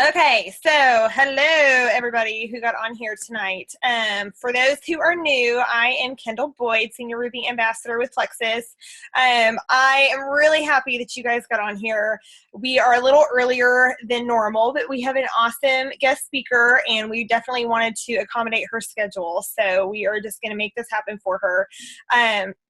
Okay, so hello everybody who got on here tonight. For those who are new, I am Kendall Boyd, Senior Ruby Ambassador with Plexus. I am really happy that you guys got on here. We are a little earlier than normal, but we have an awesome guest speaker, and we definitely wanted to accommodate her schedule. So we are just going to make this happen for her.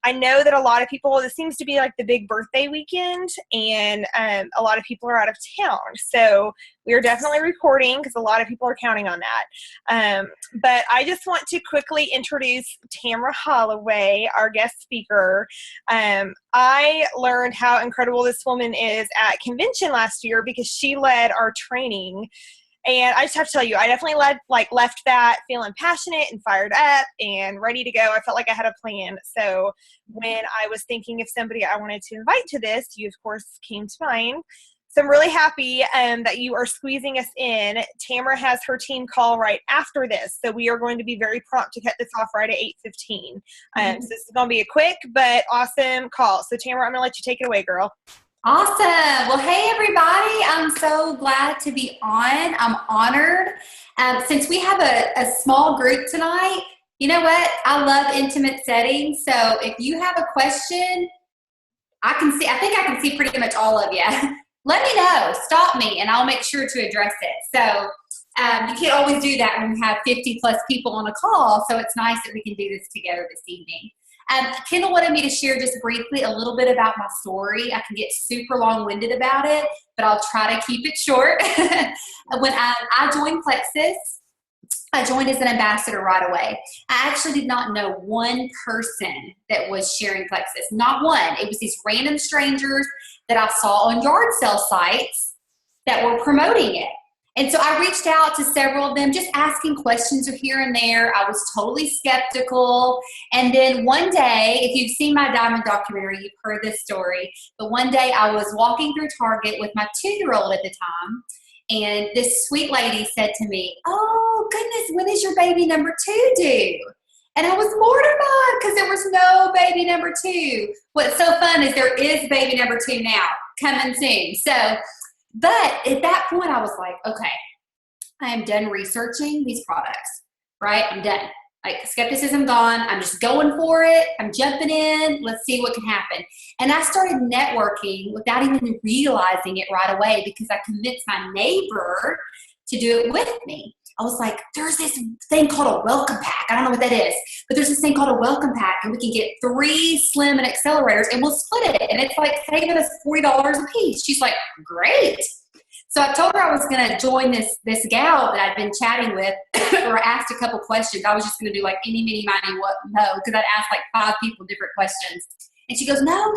I know that a lot of people, this seems to be like the big birthday weekend, and a lot of people are out of town. So we are definitely recording because a lot of people are counting on that. But I just want to quickly introduce Tamara Holloway, our guest speaker. I learned how incredible this woman is at convention last year because she led our training. And I just have to tell you, I definitely left that feeling passionate and fired up and ready to go. I felt like I had a plan. So when I was thinking of somebody I wanted to invite to this, you of course came to mind. So I'm really happy that you are squeezing us in. Tamara has her team call right after this, so we are going to be very prompt to cut this off right at 8:15. So this is going to be a quick but awesome call. So Tamara, I'm going to let you take it away, girl. Awesome. Well, hey, everybody. I'm so glad to be on. I'm honored. Since we have a small group tonight, you know what? I love intimate settings. So if you have a question, I think I can see pretty much all of you. Let me know. Stop me, and I'll make sure to address it. So you can't always do that when we have 50 plus people on a call. So it's nice that we can do this together this evening. Kendall wanted me to share just briefly a little bit about my story. I can get super long-winded about it, but I'll try to keep it short. When I joined Plexus, I joined as an ambassador right away. I actually did not know one person that was sharing Plexus, not one. It was these random strangers that I saw on yard sale sites that were promoting it. And so I reached out to several of them, just asking questions here and there. I was totally skeptical. And then one day, if you've seen my Diamond documentary, you've heard this story. But one day I was walking through Target with my 2-year-old at the time. And this sweet lady said to me, "Oh, goodness, when is your baby number 2 due?" And I was mortified because there was no baby number 2. What's so fun is there is baby number 2 now, coming soon. But at that point, I was like, okay, I am done researching these products, right? I'm done. Like, skepticism gone. I'm just going for it. I'm jumping in. Let's see what can happen. And I started networking without even realizing it right away because I convinced my neighbor to do it with me. I was like, there's this thing called a welcome pack. I don't know what that is, but there's this thing called a welcome pack, and we can get 3 slim and accelerators, and we'll split it. And it's like saving us $40 a piece. She's like, great. So I told her I was going to join this gal that I'd been chatting with, or asked a couple questions. I was just going to do like any, mini, miny, what, no, because I'd asked like 5 people different questions. And she goes, no,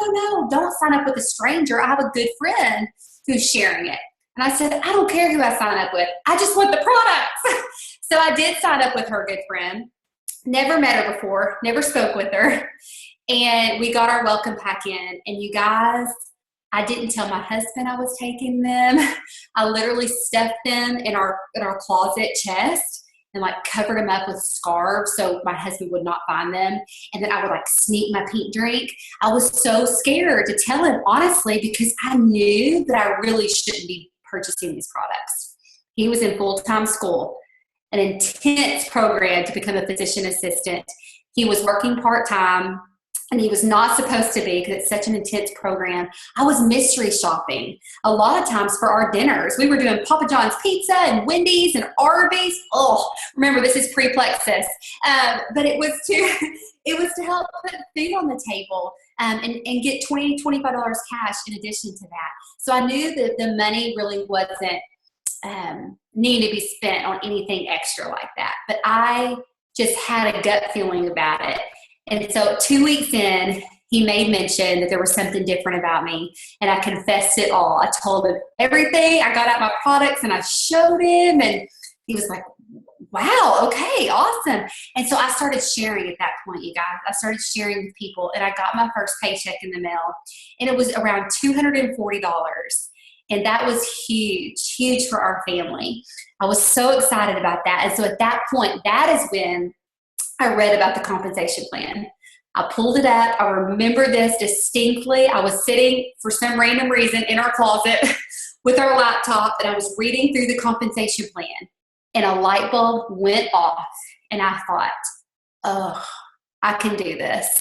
don't sign up with a stranger. I have a good friend who's sharing it. And I said, I don't care who I sign up with. I just want the products. So I did sign up with her good friend. Never met her before, never spoke with her. And we got our welcome pack in. And you guys, I didn't tell my husband I was taking them. I literally stuffed them in our closet chest and like covered them up with scarves so my husband would not find them. And then I would like sneak my pink drink. I was so scared to tell him, honestly, because I knew that I really shouldn't be purchasing these products. He was in full-time school, an intense program to become a physician assistant. He was working part-time, and he was not supposed to be because it's such an intense program. I was mystery shopping a lot of times for our dinners. We were doing Papa John's Pizza and Wendy's and Arby's. Oh, remember, this is pre-Plexus. But it was to help put food on the table and get $20, $25 cash in addition to that. So I knew that the money really wasn't needing to be spent on anything extra like that. But I just had a gut feeling about it. And so 2 weeks in, he made mention that there was something different about me, and I confessed it all. I told him everything. I got out my products, and I showed him, and he was like, wow, okay, awesome. And so I started sharing at that point, you guys. I started sharing with people, and I got my first paycheck in the mail, and it was around $240. And that was huge for our family. I was so excited about that. And so at that point, that is when I read about the compensation plan. I pulled it up. I remember this distinctly. I was sitting for some random reason in our closet with our laptop, and I was reading through the compensation plan, and a light bulb went off, and I thought, oh, I can do this.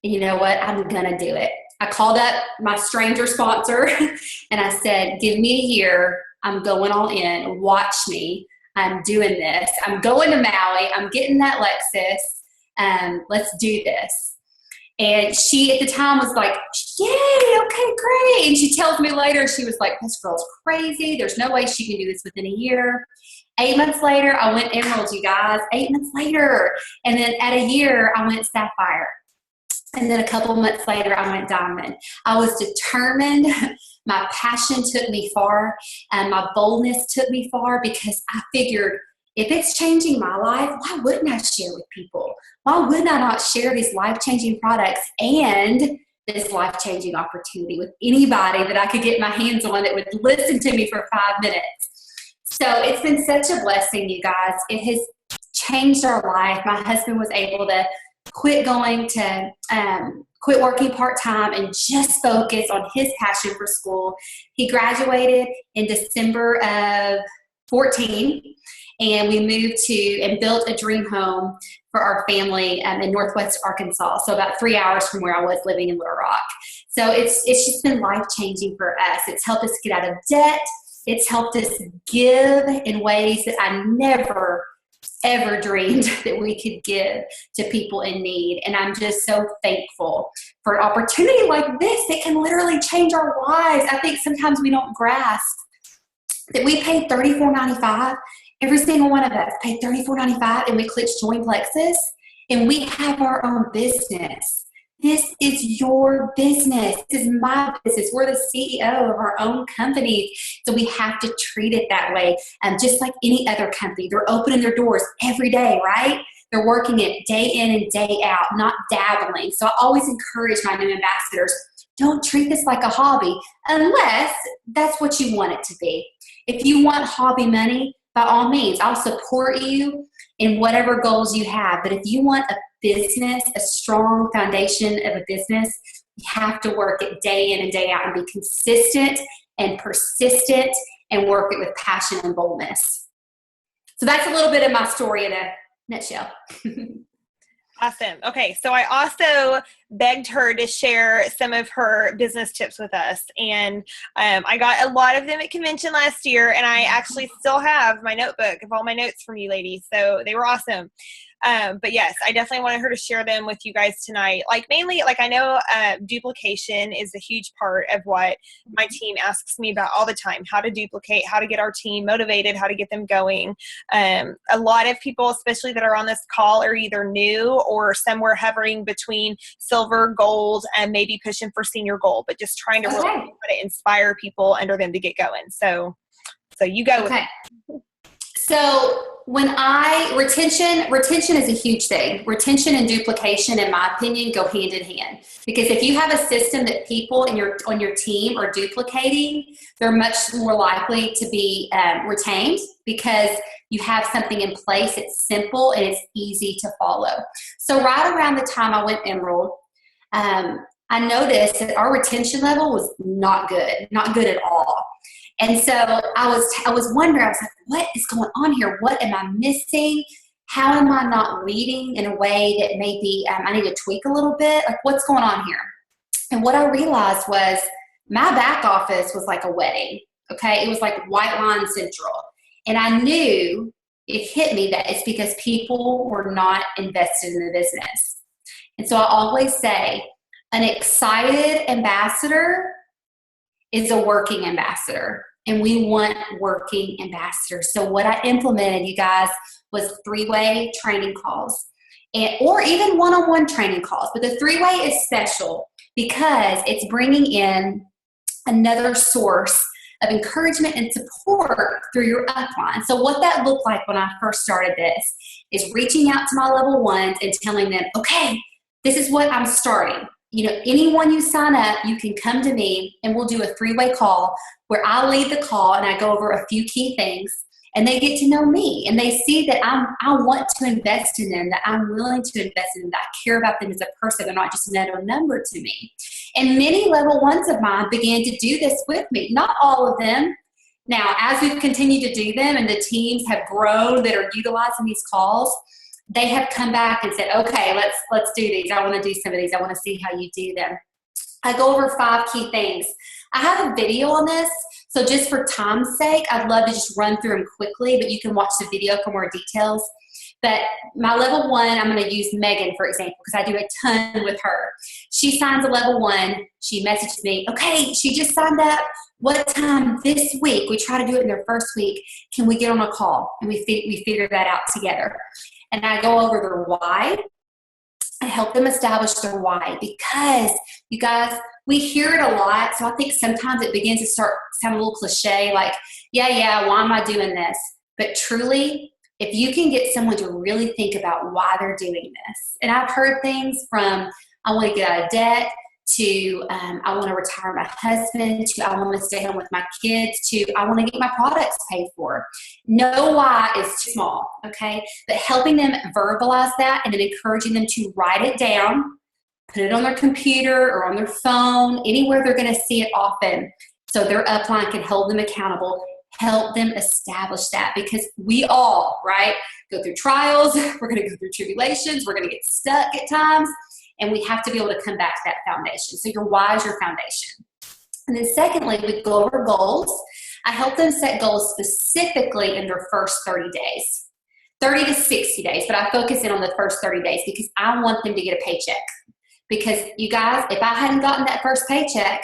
And you know what? I'm going to do it. I called up my stranger sponsor and I said, give me a year. I'm going all in. Watch me. I'm doing this. I'm going to Maui. I'm getting that Lexus. Let's do this. And she at the time was like, yay, okay, great. And she tells me later, she was like, this girl's crazy. There's no way she can do this within a year. 8 months later, I went Emerald, you guys. 8 months later. And then at a year, I went Sapphire. And then a couple of months later, I went Diamond. I was determined. My passion took me far, and my boldness took me far, because I figured, if it's changing my life, why wouldn't I share with people? Why wouldn't I not share these life-changing products and this life-changing opportunity with anybody that I could get my hands on that would listen to me for 5 minutes? So it's been such a blessing, you guys. It has changed our life. My husband was able to quit working part-time and just focus on his passion for school. He graduated in December of 14, and we moved to and built a dream home for our family in Northwest Arkansas, so about 3 hours from where I was living in Little Rock. So it's just been life-changing for us. It's helped us get out of debt. It's helped us give in ways that I never ever dreamed that we could give to people in need. And I'm just so thankful for an opportunity like this that can literally change our lives. I think sometimes we don't grasp that we paid $34.95. Every single one of us paid $34.95, and we clicked join Plexus, and we have our own business. This is your business. This is my business. We're the CEO of our own company. So we have to treat it that way. Just like any other company, they're opening their doors every day, right? They're working it day in and day out, not dabbling. So I always encourage my new ambassadors, don't treat this like a hobby unless that's what you want it to be. If you want hobby money, by all means, I'll support you in whatever goals you have. But if you want a business, a strong foundation of a business, you have to work it day in and day out and be consistent and persistent and work it with passion and boldness. So that's a little bit of my story in a nutshell. Awesome. Okay, so I also begged her to share some of her business tips with us, and I got a lot of them at convention last year, and I actually still have my notebook of all my notes from you ladies, so they were awesome. But yes, I definitely wanted her to share them with you guys tonight. Mainly, I know duplication is a huge part of what my team asks me about all the time, how to duplicate, how to get our team motivated, how to get them going. A lot of people, especially that are on this call, are either new or somewhere hovering between silver, gold, and maybe pushing for senior gold, but just trying to really inspire people under them to get going. So you go with it. So retention is a huge thing. Retention and duplication, in my opinion, go hand in hand. Because if you have a system that people on your team are duplicating, they're much more likely to be retained, because you have something in place. It's simple and it's easy to follow. So right around the time I went Emerald, I noticed that our retention level was not good at all. And so I was wondering, I was like, what is going on here? What am I missing? How am I not leading in a way that maybe I need to tweak a little bit? What's going on here? And what I realized was my back office was like a wedding, okay? It was like white line central. And I knew, it hit me, that it's because people were not invested in the business. And so I always say, an excited ambassador is a working ambassador, and we want working ambassadors. So what I implemented, you guys, was 3-way training calls, or even one-on-one training calls. But the 3-way is special because it's bringing in another source of encouragement and support through your upline. So what that looked like when I first started this is reaching out to my level ones and telling them, okay, this is what I'm starting. Anyone you sign up, you can come to me and we'll do a 3-way call where I lead the call and I go over a few key things. and they get to know me, and they see that I want to invest in them, that I'm willing to invest in them, that I care about them as a person. They're not just another number to me. And many level ones of mine began to do this with me. Not all of them. Now, as we've continued to do them and the teams have grown that are utilizing these calls, they have come back and said, okay, let's do these. I want to do some of these. I want to see how you do them. I go over 5 key things. I have a video on this, so just for time's sake, I'd love to just run through them quickly, but you can watch the video for more details. But my level 1, I'm going to use Megan, for example, because I do a ton with her. She signs a level 1. She messages me, okay, she just signed up. What time this week? We try to do it in their first week. Can we get on a call? And we figure that out together. And I go over their why. I help them establish their why, because you guys, we hear it a lot. So I think sometimes it begins to sound a little cliche, like, yeah, why am I doing this? But truly, if you can get someone to really think about why they're doing this. And I've heard things from, I want to get out of debt, to I want to retire my husband, to I want to stay home with my kids, to I want to get my products paid for. No why is too small, okay? But helping them verbalize that and then encouraging them to write it down, put it on their computer or on their phone, anywhere they're going to see it often, so their upline can hold them accountable. Help them establish that, because we all, right, go through trials, we're going to go through tribulations, we're going to get stuck at times, and we have to be able to come back to that foundation. So your why is your foundation. And then secondly, we go over goals. I help them set goals specifically in their first 30 days, 30 to 60 days, but I focus in on the first 30 days because I want them to get a paycheck. Because you guys, if I hadn't gotten that first paycheck,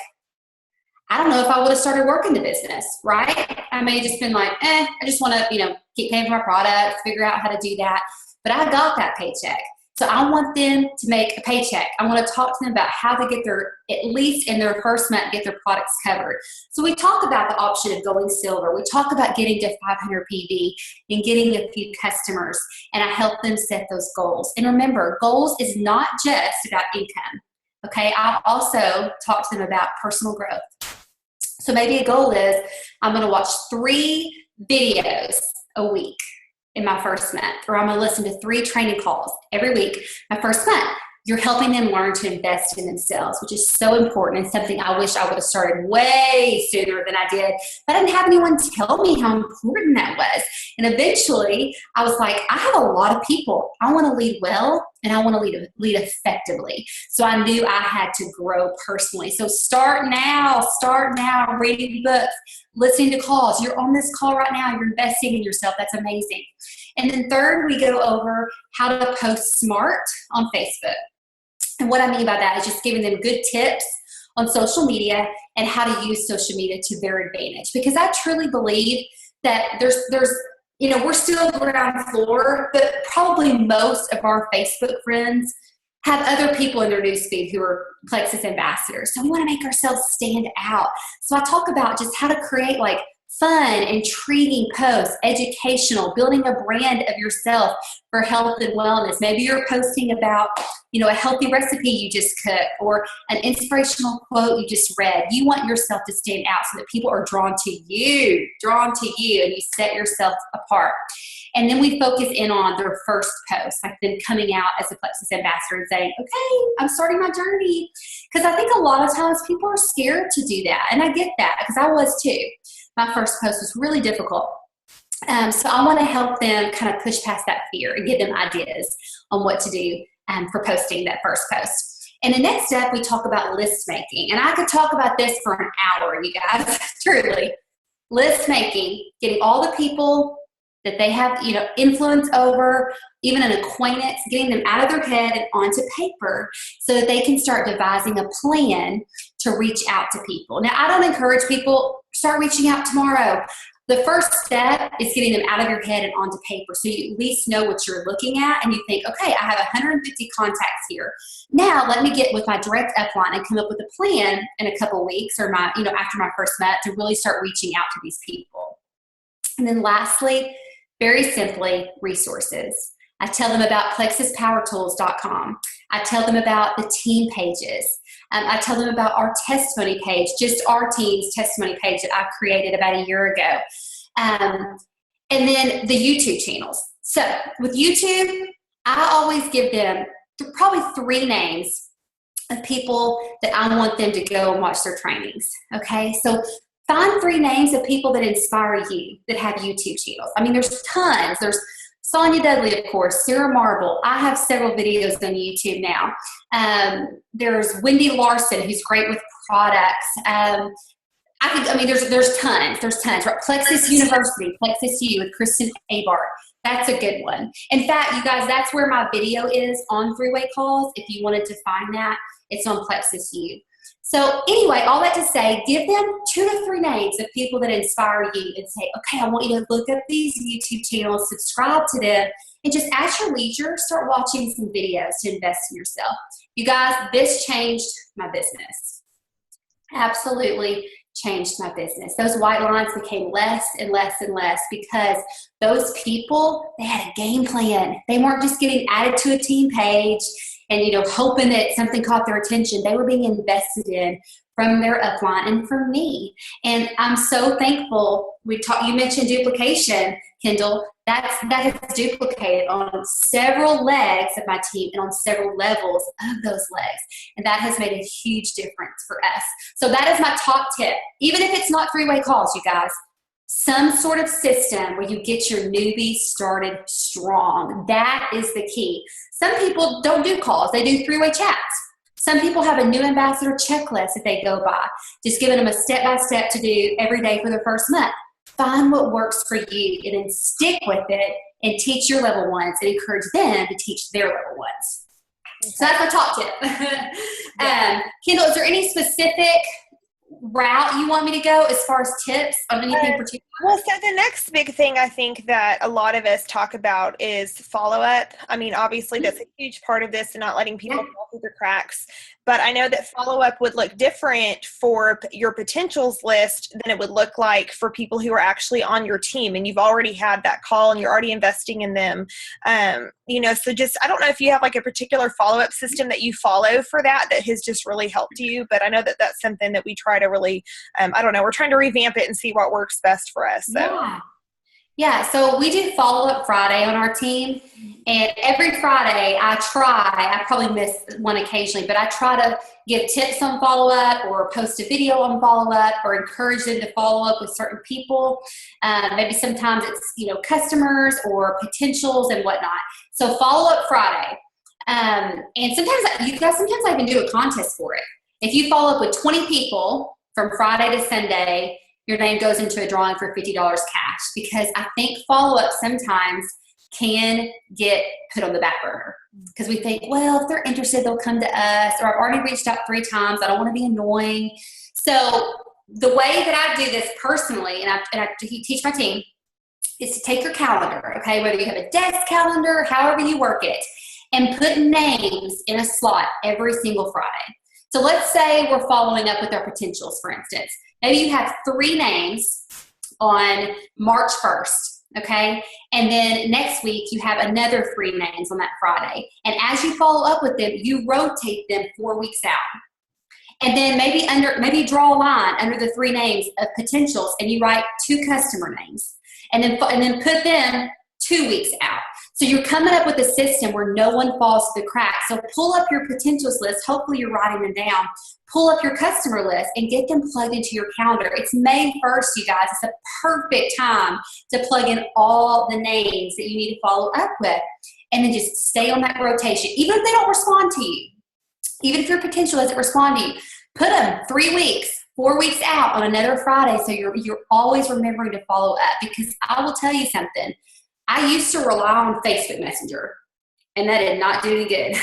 I don't know if I would have started working the business, right? I may have just been like, I just want to, keep paying for my products, figure out how to do that. But I got that paycheck. So I want them to make a paycheck. I want to talk to them about how to get at least in their first month, get their products covered. So we talk about the option of going silver. We talk about getting to 500 PV and getting a few customers. And I help them set those goals. And remember, goals is not just about income. Okay, I also talk to them about personal growth. So maybe a goal is I'm going to watch 3 videos a week in my first month, or I'm going to listen to 3 training calls every week my first month. You're helping them learn to invest in themselves, which is so important and something I wish I would have started way sooner than I did. But I didn't have anyone tell me how important that was. And eventually I was like, I have a lot of people. I want to lead well, and I want to lead effectively. So I knew I had to grow personally. So start now, reading books, listening to calls. You're on this call right now. You're investing in yourself. That's amazing. And then third, we go over how to post smart on Facebook. And what I mean by that is just giving them good tips on social media and how to use social media to their advantage. Because I truly believe that there's we're still ground floor, but probably most of our Facebook friends have other people in their newsfeed who are Plexus ambassadors. So we want to make ourselves stand out. So I talk about just how to create fun, intriguing posts, educational, building a brand of yourself for health and wellness. Maybe you're posting about, a healthy recipe you just cooked or an inspirational quote you just read. You want yourself to stand out so that people are drawn to you, and you set yourself apart. And then we focus in on their first post, like them coming out as a Plexus ambassador and saying, okay, I'm starting my journey. Because I think a lot of times people are scared to do that. And I get that, because I was too. My first post was really difficult. So I want to help them kind of push past that fear and give them ideas on what to do for posting that first post. And the next step, we talk about list making. And I could talk about this for an hour, you guys, truly. List making, getting all the people that they have, influence over, even an acquaintance, getting them out of their head and onto paper so that they can start devising a plan to reach out to people. Now, I don't encourage people, start reaching out tomorrow. The first step is getting them out of your head and onto paper so you at least know what you're looking at and you think, okay, I have 150 contacts here. Now let me get with my direct upline and come up with a plan in a couple of weeks or after my first month to really start reaching out to these people. And then lastly, very simply, resources. I tell them about plexuspowertools.com. I tell them about the team pages. I tell them about our testimony page, just our team's testimony page that I created about a year ago. And And then the YouTube channels. So with YouTube, I always give them probably 3 names of people that I want them to go and watch their trainings. Okay, so find 3 names of people that inspire you that have YouTube channels. I mean, there's tons. There's Sonia Dudley, of course, Sarah Marble. I have several videos on YouTube now. There's Wendy Larson, who's great with products. There's tons. There's tons. Right? Plexus University, Plexus U with Kristen Abart. That's a good one. In fact, you guys, that's where my video is on three-way calls. If you wanted to find that, it's on Plexus U. So anyway, all that to say, give them 2 to 3 names of people that inspire you and say, okay, I want you to look up these YouTube channels, subscribe to them, and just at your leisure, start watching some videos to invest in yourself. You guys, this changed my business. Absolutely changed my business. Those white lines became less and less and less because those people, they had a game plan. They weren't just getting added to a team page and, hoping that something caught their attention. They were being invested in from their upline and from me. And I'm so thankful. You mentioned duplication, Kendall. That has duplicated on several legs of my team and on several levels of those legs. And that has made a huge difference for us. So that is my top tip. Even if it's not three-way calls, you guys, some sort of system where you get your newbies started strong. That is the key. Some people don't do calls. They do three-way chats. Some people have a new ambassador checklist that they go by, just giving them a step-by-step to do every day for their first month. Find what works for you and then stick with it and teach your level ones and encourage them to teach their level ones. So that's my top tip. Kendall, is there any specific route you want me to go as far as tips on anything particular? Well, so the next big thing I think that a lot of us talk about is follow-up. I mean, obviously that's a huge part of this and not letting people fall through the cracks. But I know that follow-up would look different for your potentials list than it would look like for people who are actually on your team and you've already had that call and you're already investing in them. So just, I don't know if you have like a particular follow-up system that you follow for that has just really helped you. But I know that that's something that we try to really, we're trying to revamp it and see what works best for us. So. Yeah, so we do follow-up Friday on our team, and every Friday I probably miss one occasionally, but I try to give tips on follow-up or post a video on follow-up or encourage them to follow up with certain people. Maybe sometimes it's, customers or potentials and whatnot. So follow-up Friday. And sometimes I even do a contest for it. If you follow up with 20 people from Friday to Sunday, your name goes into a drawing for $50 cash, because I think follow-up sometimes can get put on the back burner because we think, well, if they're interested, they'll come to us, or I've already reached out 3 times. I don't want to be annoying. So the way that I do this personally, and I teach my team, is to take your calendar, okay, whether you have a desk calendar, however you work it, and put names in a slot every single Friday. So let's say we're following up with our potentials, for instance. Maybe you have 3 names on March 1st, okay? And then next week you have another 3 names on that Friday. And as you follow up with them, you rotate them 4 weeks out. And then maybe draw a line under the 3 names of potentials and you write 2 customer names. And then put them 2 weeks out. So you're coming up with a system where no one falls through the cracks. So pull up your potentials list. Hopefully you're writing them down. Pull up your customer list and get them plugged into your calendar. It's May 1st, you guys. It's a perfect time to plug in all the names that you need to follow up with. And then just stay on that rotation. Even if they don't respond to you, even if your potential doesn't respond to you, put them 3 weeks, 4 weeks out on another Friday so you're always remembering to follow up. Because I will tell you something. I used to rely on Facebook Messenger, and that did not do any good.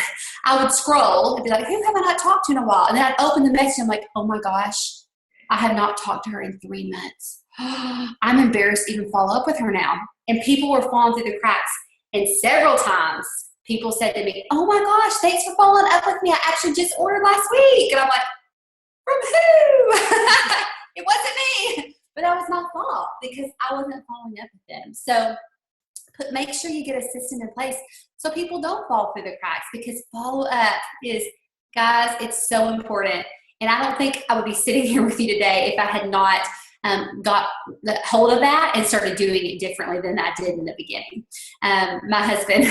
I would scroll and be like, who have I not talked to in a while? And then I'd open the message and I'm like, oh my gosh, I have not talked to her in 3 months. I'm embarrassed to even follow up with her now. And people were falling through the cracks. And several times people said to me, oh my gosh, thanks for following up with me. I actually just ordered last week. And I'm like, from who? It wasn't me. But that was my fault because I wasn't following up with them. So make sure you get a system in place so people don't fall through the cracks, because follow-up is, guys, it's so important. And I don't think I would be sitting here with you today if I had not got the hold of that and started doing it differently than I did in the beginning. My husband,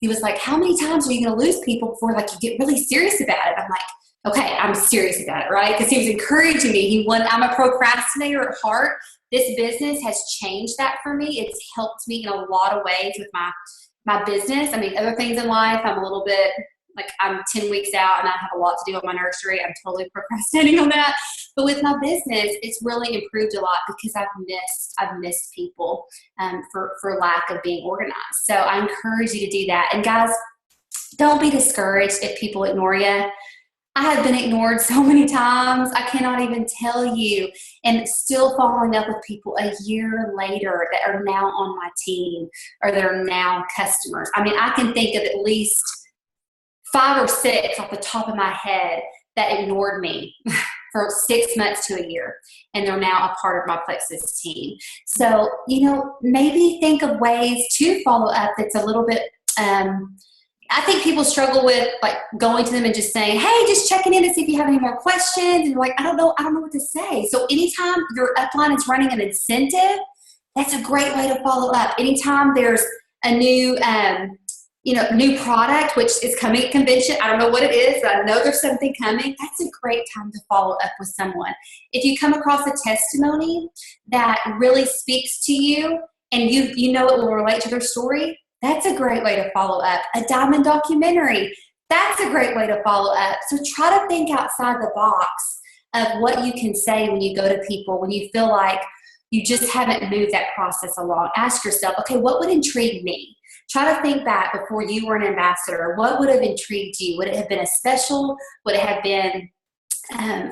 he was like, how many times are you going to lose people before like you get really serious about it? I'm like, okay, I'm serious about it, right? Because he was encouraging me. I'm a procrastinator at heart. This business has changed that for me. It's helped me in a lot of ways with my business. I mean, other things in life, I'm a little bit like I'm 10 weeks out and I have a lot to do with my nursery. I'm totally procrastinating on that. But with my business, it's really improved a lot because I've missed people for lack of being organized. So I encourage you to do that. And guys, don't be discouraged if people ignore you. I have been ignored so many times. I cannot even tell you. And still following up with people a year later that are now on my team or that are now customers. I mean, I can think of at least 5 or 6 off the top of my head that ignored me for 6 months to a year. And they're now a part of my Plexus team. So, maybe think of ways to follow up that's a little bit, I think people struggle with like going to them and just saying, hey, just checking in to see if you have any more questions. And you're like, I don't know what to say. So anytime your upline is running an incentive, that's a great way to follow up. Anytime there's a new, new product, which is coming at convention, I don't know what it is, but I know there's something coming. That's a great time to follow up with someone. If you come across a testimony that really speaks to you and you know it will relate to their story, that's a great way to follow up. A diamond documentary, that's a great way to follow up. So try to think outside the box of what you can say when you go to people, when you feel like you just haven't moved that process along. Ask yourself, okay, what would intrigue me? Try to think back before you were an ambassador. What would have intrigued you? Would it have been a special? Would it have been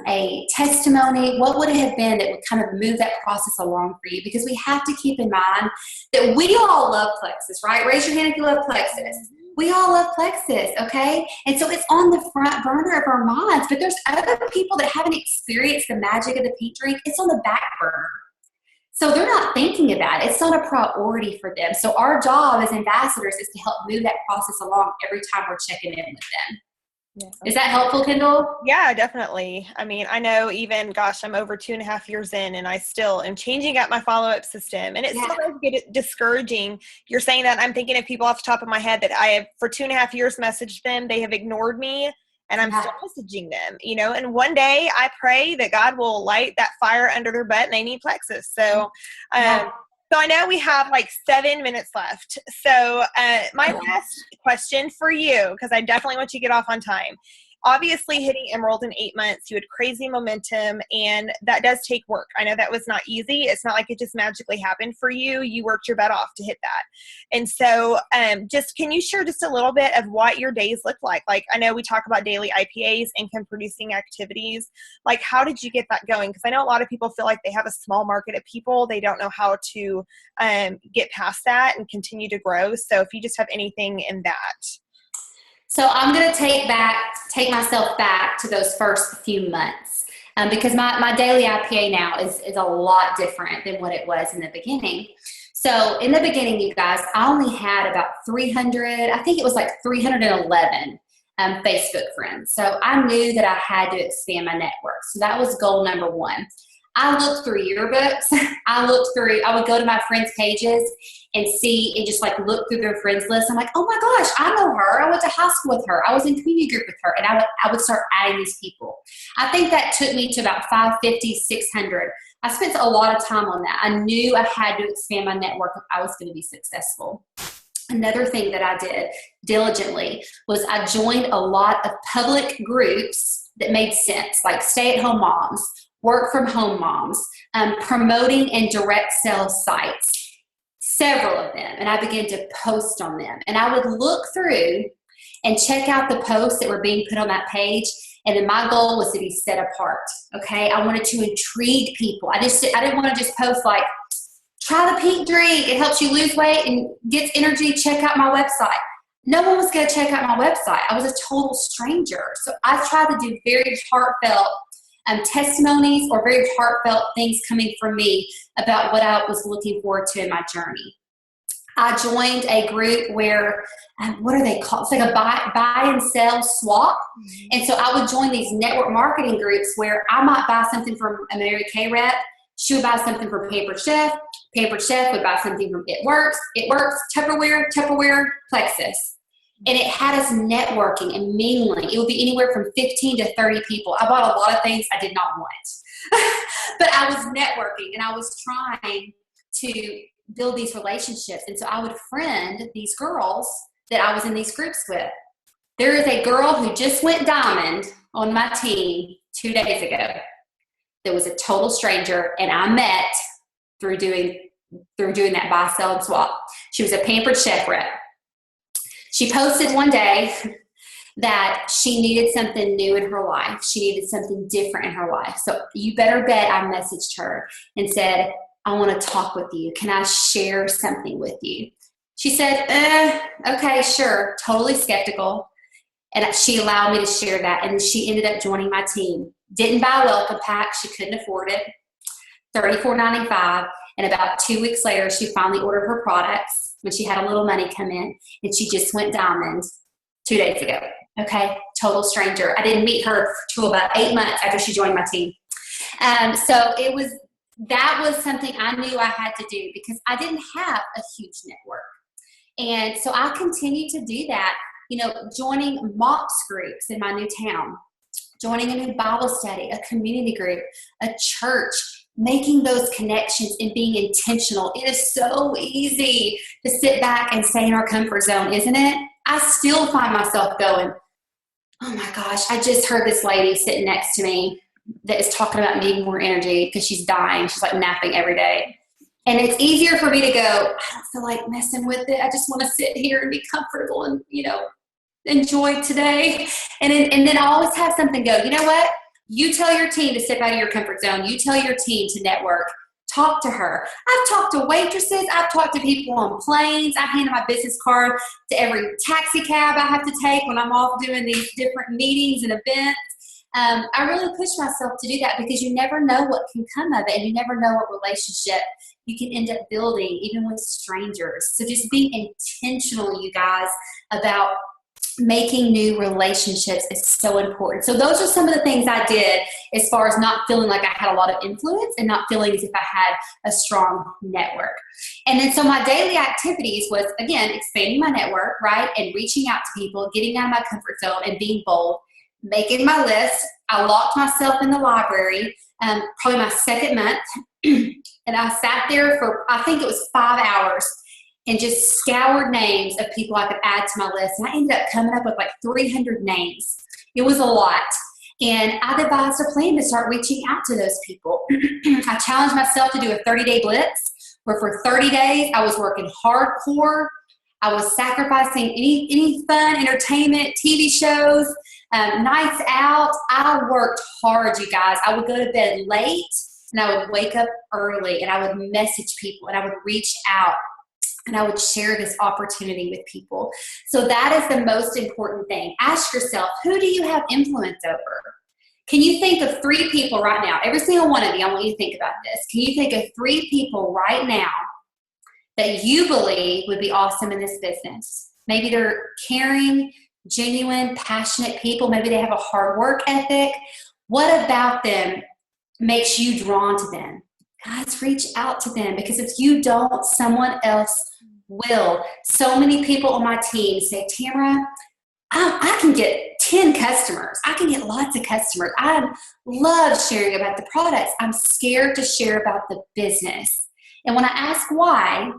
a testimony? What would it have been that would kind of move that process along for you? Because we have to keep in mind that we all love Plexus, right? Raise your hand if you love Plexus. We all love Plexus, okay? And so it's on the front burner of our minds, but there's other people that haven't experienced the magic of the pink drink. It's on the back burner. So they're not thinking about it. It's not a priority for them. So our job as ambassadors is to help move that process along every time we're checking in with them. Yeah. Is that helpful, Kendall? Yeah, definitely. I mean, I know even, I'm over 2.5 years in and I still am changing up my follow-up system. And it's still does get discouraging. You're saying that, I'm thinking of people off the top of my head that I have for 2.5 years messaged them. They have ignored me and I'm still messaging them, and one day I pray that God will light that fire under their butt and they need Plexus. So, So I know we have like 7 minutes left. So my last question for you, because I definitely want you to get off on time. Obviously, hitting Emerald in 8 months, you had crazy momentum, and that does take work. I know that was not easy. It's not like it just magically happened for you. You worked your butt off to hit that. And so just can you share just a little bit of what your days look like? Like, I know we talk about daily IPAs, income producing activities. Like, how did you get that going? Because I know a lot of people feel like they have a small market of people. They don't know how to get past that and continue to grow. So if you just have anything in that. So I'm going to take myself back to those first few months because my daily IPA now is a lot different than what it was in the beginning. So in the beginning, you guys, I only had about 300, I think it was like 311 Facebook friends. So I knew that I had to expand my network. So that was goal number 1. I looked through yearbooks. I would go to my friends' pages and see and just like look through their friends list. I'm like, oh my gosh, I know her. I went to high school with her. I was in community group with her. And I would start adding these people. I think that took me to about 550, 600. I spent a lot of time on that. I knew I had to expand my network if I was going to be successful. Another thing that I did diligently was I joined a lot of public groups that made sense, like stay-at-home moms, work from home moms, promoting and direct sales sites, several of them. And I began to post on them. And I would look through and check out the posts that were being put on that page. And then my goal was to be set apart. Okay. I wanted to intrigue people. I didn't want to just post like, try the pink drink. It helps you lose weight and gets energy. Check out my website. No one was going to check out my website. I was a total stranger. So I tried to do very heartfelt testimonies or very heartfelt things coming from me about what I was looking forward to in my journey. I joined a group where, what are they called? It's like a buy and sell swap. And so I would join these network marketing groups where I might buy something from a Mary Kay rep She would buy something from Paper Chef. Paper Chef would buy something from It Works, Tupperware, Plexus. And it had us networking and mingling. It would be anywhere from 15 to 30 people. I bought a lot of things I did not want. But I was networking and I was trying to build these relationships. And so I would friend these girls that I was in these groups with. There is a girl who just went diamond on my team 2 days ago. That was a total stranger, and I met through doing that buy, sell, and swap. She was a Pampered Chef rep. She posted one day that she needed something new in her life. She needed something different in her life. So you better bet I messaged her and said, I want to talk with you. Can I share something with you? She said, okay, sure. Totally skeptical. And she allowed me to share that. And she ended up joining my team. Didn't buy a welcome pack. She couldn't afford it. $34.95. And about 2 weeks later, she finally ordered her products when she had a little money come in. And she just went diamond 2 days ago. Okay, total stranger. I didn't meet her till about 8 months after she joined my team. So that was something I knew I had to do because I didn't have a huge network. And so I continued to do that, joining MOPS groups in my new town, joining a new Bible study, a community group, a church, making those connections and being intentional. It is so easy to sit back and stay in our comfort zone, isn't it? I still find myself going, oh my gosh, I just heard this lady sitting next to me that is talking about needing more energy because she's dying. She's like napping every day. And it's easier for me to go, I don't feel like messing with it. I just want to sit here and be comfortable and, enjoy today. And then I always have something go, you know what? You tell your team to step out of your comfort zone. You tell your team to network. Talk to her. I've talked to waitresses. I've talked to people on planes. I handed my business card to every taxi cab I have to take when I'm off doing these different meetings and events. I really push myself to do that because you never know what can come of it, and you never know what relationship you can end up building, even with strangers. So just being intentional, you guys, about making new relationships is so important. So those are some of the things I did as far as not feeling like I had a lot of influence and not feeling as if I had a strong network. And then so my daily activities was, again, expanding my network, right? And reaching out to people, getting out of my comfort zone and being bold, making my list. I locked myself in the library, probably my second month. And I sat there for, I think it was 5 hours and just scoured names of people I could add to my list. And I ended up coming up with like 300 names. It was a lot. And I devised a plan to start reaching out to those people. I challenged myself to do a 30-day blitz where for 30 days I was working hardcore. I was sacrificing any fun, entertainment, TV shows, nights out. I worked hard, you guys. I would go to bed late and I would wake up early and I would message people and I would reach out and I would share this opportunity with people. So that is the most important thing. Ask yourself, who do you have influence over? Can you think of 3 people right now? Every single one of you, I want you to think about this. Can you think of 3 people right now that you believe would be awesome in this business? Maybe they're caring, genuine, passionate people. Maybe they have a hard work ethic. What about them makes you drawn to them? Guys, reach out to them, because if you don't, someone else will. So many people on my team say, Tamara, I can get 10 customers. I can get lots of customers. I love sharing about the products. I'm scared to share about the business. And when I ask why,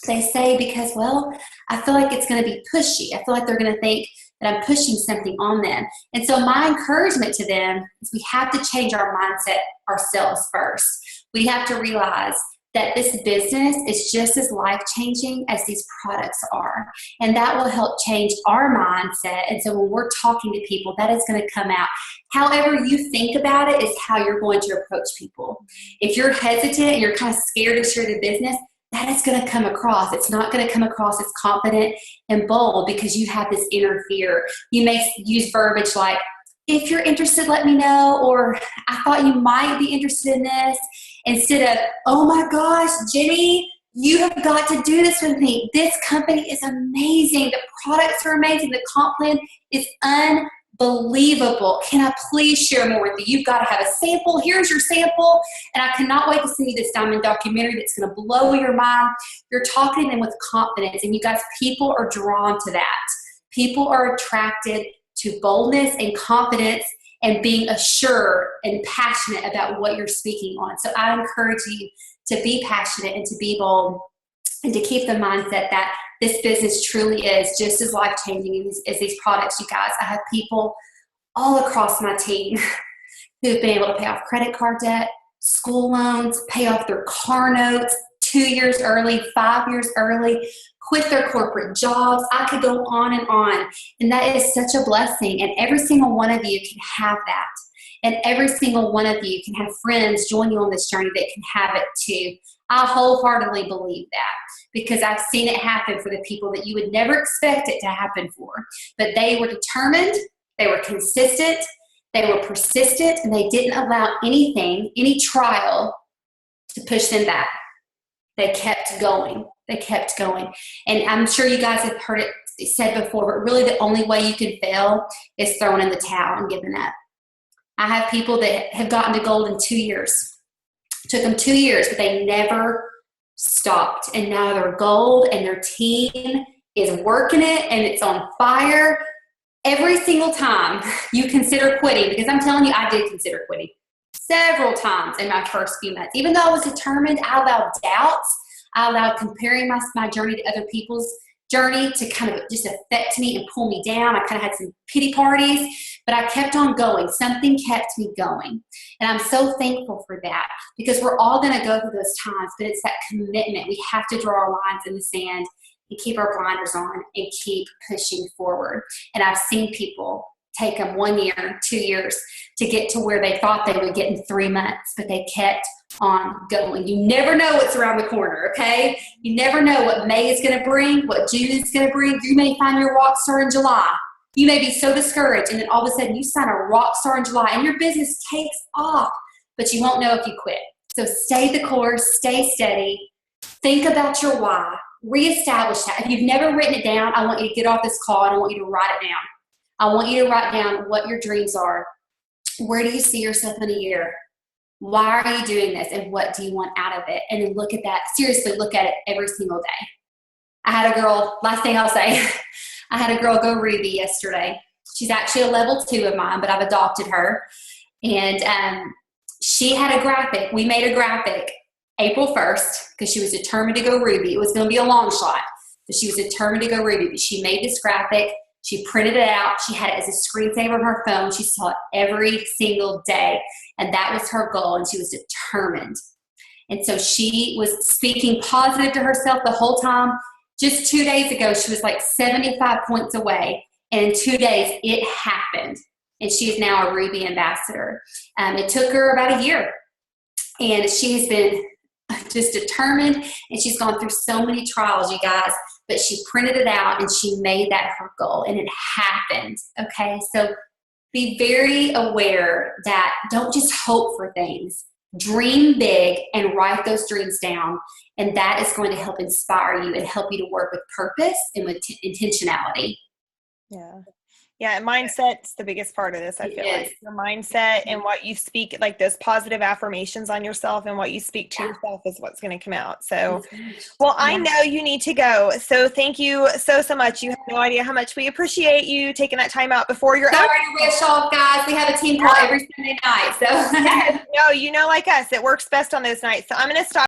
they say, because, well, I feel like it's going to be pushy. I feel like they're going to think that I'm pushing something on them. And so my encouragement to them is we have to change our mindset ourselves first. We have to realize that this business is just as life-changing as these products are. And that will help change our mindset. And so when we're talking to people, that is going to come out. However you think about it is how you're going to approach people. If you're hesitant and you're kind of scared to share the business, that is going to come across. It's not going to come across as confident and bold because you have this inner fear. You may use verbiage like, if you're interested, let me know, or I thought you might be interested in this, instead of, oh my gosh, Jenny, you have got to do this with me. This company is amazing. The products are amazing. The comp plan is unbelievable. Can I please share more with you? You've got to have a sample. Here's your sample. And I cannot wait to send you this Diamond documentary that's going to blow your mind. You're talking to them with confidence. And you guys, people are drawn to that. People are attracted to boldness and confidence and being assured and passionate about what you're speaking on. So I encourage you to be passionate and to be bold and to keep the mindset that this business truly is just as life-changing as these products, you guys. I have people all across my team who've been able to pay off credit card debt, school loans, pay off their car notes 2 years early, 5 years early, quit their corporate jobs. I could go on and on. And that is such a blessing. And every single one of you can have that. And every single one of you can have friends join you on this journey that can have it too. I wholeheartedly believe that because I've seen it happen for the people that you would never expect it to happen for. But they were determined, they were consistent, they were persistent, and they didn't allow anything, any trial to push them back. They kept going. They kept going. And I'm sure you guys have heard it said before, but really the only way you can fail is throwing in the towel and giving up. I have people that have gotten to gold in 2 years. It took them 2 years, but they never stopped. And now they're gold and their team is working it and it's on fire. Every single time you consider quitting, because I'm telling you, I did consider quitting several times in my first few months. Even though I was determined, I allowed doubts. I allowed comparing my journey to other people's journey to kind of just affect me and pull me down. I kind of had some pity parties, but I kept on going. Something kept me going. And I'm so thankful for that because we're all going to go through those times, but it's that commitment. We have to draw our lines in the sand and keep our blinders on and keep pushing forward. And I've seen people take them 1 year, 2 years to get to where they thought they would get in 3 months, but they kept on going. You never know what's around the corner, okay? You never know what May is going to bring, what June is going to bring. You may find your rock star in July. You may be so discouraged, and then all of a sudden you sign a rock star in July, and your business takes off, but you won't know if you quit. So stay the course, stay steady, think about your why, reestablish that. If you've never written it down, I want you to get off this call, and I want you to write it down. I want you to write down what your dreams are. Where do you see yourself in a year? Why are you doing this? And what do you want out of it? And then look at that. Seriously, look at it every single day. I had a girl, last thing I'll say, I had a girl go Ruby yesterday. She's actually a level 2 of mine, but I've adopted her. And she had a graphic. We made a graphic April 1st because she was determined to go Ruby. It was going to be a long shot, but she was determined to go Ruby. But she made this graphic. She printed it out. She had it as a screensaver on her phone. She saw it every single day. And that was her goal. And she was determined. And so she was speaking positive to herself the whole time. Just 2 days ago, she was like 75 points away. And in 2 days, it happened. And she is now a Ruby ambassador. It took her about a year. And she has been just determined. And she's gone through so many trials, you guys. But she printed it out and she made that her goal. And it happened. Okay? So be very aware that don't just hope for things. Dream big and write those dreams down. And that is going to help inspire you and help you to work with purpose and with intentionality. Yeah. Yeah, and mindset's the biggest part of this, I feel like. Your mindset and what you speak, like those positive affirmations on yourself and what you speak to yourself is what's going to come out. So, well, I know you need to go. So thank you so much. You have no idea how much we appreciate you taking that time out before your Sorry to wish off, guys. We have a team call every Sunday night. So no, you know, like us, it works best on those nights. So I'm going to stop.